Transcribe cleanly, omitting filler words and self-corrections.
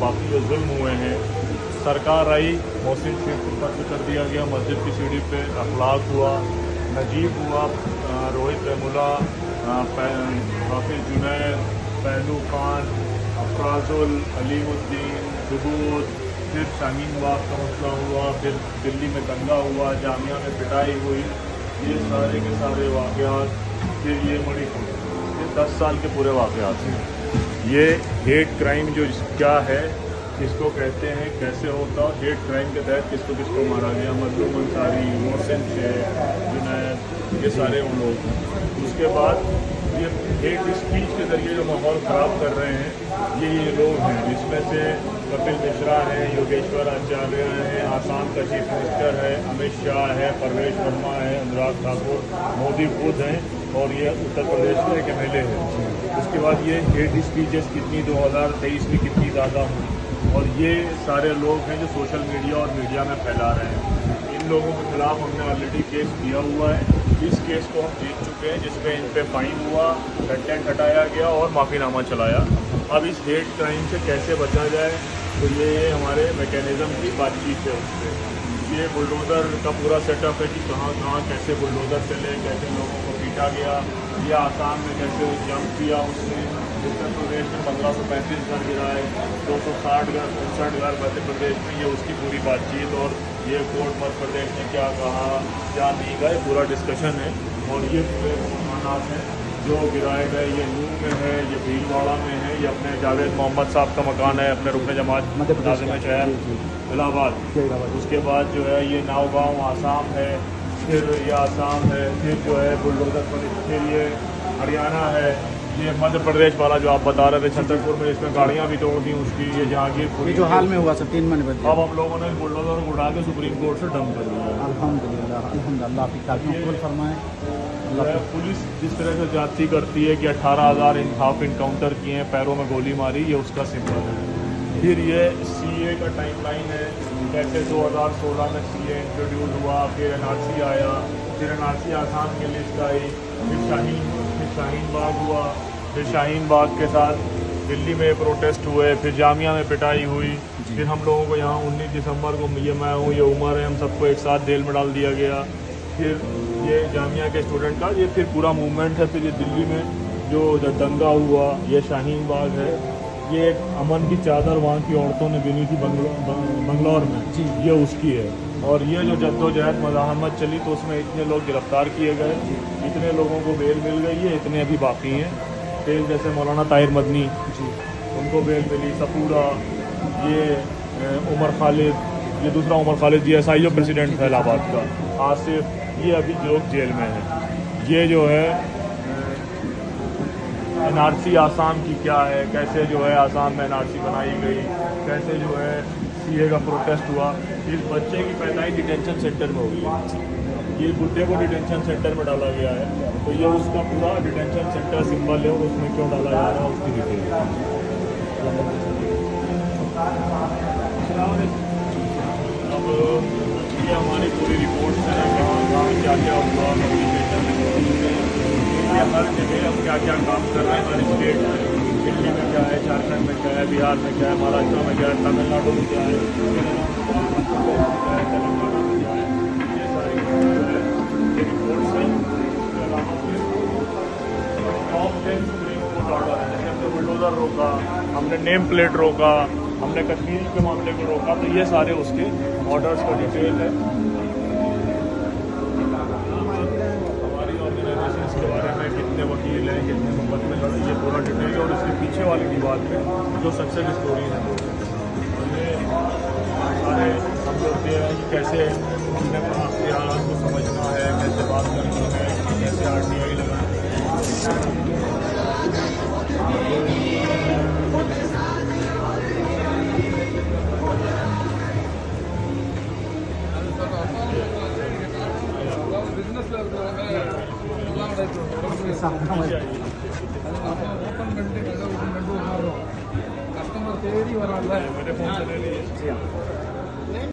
बाकी जो जुल्म हुए हैं, सरकार आई, मोहसिन शेख को बंद कर दिया गया मस्जिद की सीढ़ी पे, अखलाक हुआ, नजीब हुआ, रोहित रेमुला, हाफिज जुनैद, पहलू खान, अफराजुल, अलीमुद्दीन, जुबूद, फिर शाहीन बाग का मसला हुआ, फिर दिल्ली में दंगा हुआ, जामिया में पिटाई हुई, ये सारे के सारे वाक़यात, फिर ये मणिपुर, ये 10 साल के पूरे वाक़यात हैं। ये हेट क्राइम जो क्या है, किसको कहते हैं, कैसे होता, हेट क्राइम के तहत किसको किसको मारा गया, मजलूम अंसारी, मोहसिन शेख, जुनैद, ये सारे उन लोग हैं। उसके बाद ये हेट स्पीच के ज़रिए जो माहौल ख़राब कर रहे हैं, ये लोग हैं, जिसमें से कपिल मिश्रा हैं, योगेश्वर आचार्य हैं, आसाम का चीफ मिनिस्टर है, अमित शाह है, परवेश वर्मा है, अनुराग ठाकुर, मोदी खुद हैं, और ये उत्तर प्रदेश के एक MLA है। उसके बाद ये हेट स्पीचेस कितनी 2023 में कितनी ज़्यादा हुई, और ये सारे लोग हैं जो सोशल मीडिया और मीडिया में फैला रहे हैं। इन लोगों के खिलाफ हमने ऑलरेडी केस किया हुआ है। इस केस को हम जीत चुके हैं, जिसमें इन पे फाइन हुआ, कंटेंट हटाया गया और माफ़ीनामा चलाया। अब इस हेट क्राइम से कैसे बचा जाए, तो ये हमारे मैकेनिज़्म की बातचीत है। उस पर ये बुलडोज़र का पूरा सेटअप है कि कहाँ कहाँ कैसे बुलडोज़र चले, कैसे लोगों को पीटा गया, ये आसाम में कैसे जंप किया उसने, उत्तर प्रदेश में 1535 घर गिराए, 260 घर 59 घर मध्य प्रदेश में, ये उसकी पूरी बातचीत, और ये कोर्ट मध्य प्रदेश ने क्या कहा, क्या नहीं गए, पूरा डिस्कशन है। और ये पूरे मकानात हैं जो गिराए गए, ये नूह में है, ये भीलवाड़ा में है, ये अपने जावेद मोहम्मद साहब का मकान है, अपने रुकन जमात नाज़िम शहर इलाहाबाद। उसके बाद जो है ये नावगांव आसाम है, फिर ये आसाम है, फिर जो है बुलडोज़र पर, फिर ये हरियाणा है, ये मध्य प्रदेश वाला जो आप बता रहे थे छतरपुर में, इसमें गाड़ियाँ भी तोड़ दी उसकी, ये जहांगीरपुर जो हाल में हुआ सर 3 महीने बाद। अब हम लोगों ने बुलडोज़र उड़ा के सुप्रीम कोर्ट से डंप कर दिया। अल्हम्दुलिल्लाह आपकी तारीफ कबूल फरमाए। पुलिस जिस तरह से जाती करती है कि 18,000 हाफ इनकाउंटर किए हैं, पैरों में गोली मारी, ये उसका सिंबल है। फिर ये CA का टाइमलाइन है, कैसे 2016 में CA इंट्रोड्यूस हुआ, फिर NRC आया, फिर NRC आसाम की लिस्ट आई, फिर शाहीन बाग हुआ, फिर शाहीन बाग के साथ दिल्ली में प्रोटेस्ट हुए, फिर जामिया में पिटाई हुई, फिर हम लोगों को यहाँ 19 दिसंबर को, ये मैं हूँ, ये उमर है, हम सबको एक साथ जेल में डाल दिया गया। फिर ये जामिया के स्टूडेंट का ये फिर पूरा मूवमेंट है। फिर ये दिल्ली में जो दंगा हुआ, ये शाहीन बाग है, ये एक अमन की चादर वहाँ की औरतों ने बिनी थी बंगलौर में, ये उसकी है। और ये जो जद्दोजहद मज़ाहमत चली, तो उसमें इतने लोग गिरफ्तार किए गए, इतने लोगों को बेल मिल गई है, इतने अभी बाकी हैं। फिर जैसे मौलाना ताहिर मदनी उनको बेल मिली, सपूरा, ये उमर खालिद, ये दूसरा उमर खालिद GSIO प्रेसिडेंट था इलाहाबाद का, आसिफ, ये अभी लोग जेल में हैं। ये जो है NRC आसाम की क्या है, कैसे जो है आसाम में NRC बनाई गई, कैसे जो है CA का प्रोटेस्ट हुआ। इस बच्चे की पैदाइश डिटेंशन सेंटर में हुई है, ये बुड्ढे को डिटेंशन सेंटर में डाला गया है, तो ये उसका पूरा डिटेंशन सेंटर सिंबल है, और उसमें क्यों डाला जा रहा है उसकी डिटेल। अब ये हमारी पूरी रिपोर्ट है, कहाँ कहाँ क्या क्या हुआ, कम्युनिकेशन ये हर जगह हम क्या क्या काम कर रहे हैं हर स्टेट में। दिल्ली में क्या है, झारखंड में क्या है, बिहार में क्या है, महाराष्ट्र में क्या है, तमिलनाडु में क्या है, तेलंगाना में क्या है, ये सारी ये रिपोर्ट्स हैं। इसके अलावा टॉप 10 सुप्रीम कोर्ट ऑर्डर है, जैसे हमने बुलडोज़र रोका, हमने नेम प्लेट रोका, हमने कश्मीर के मामले को रोका, तो ये सारे उसके ऑर्डर्स का डिटेल है। हमारी ऑर्गेनाइजेशन के बारे में कितने वकील हैं, कितने मुकदमे लड़े, ये पूरा डिटेल है। और इसके पीछे वाली दीवार में जो सक्सेस स्टोरीज हैं, ये सारे हम बोलते हैं कि कैसे हमने अपना इख्तियार को समझना है, कैसे बात करनी है, कैसे RTI लगाना है। कस्टमर तेरी वाला मेरे फोन से ले लीजिए।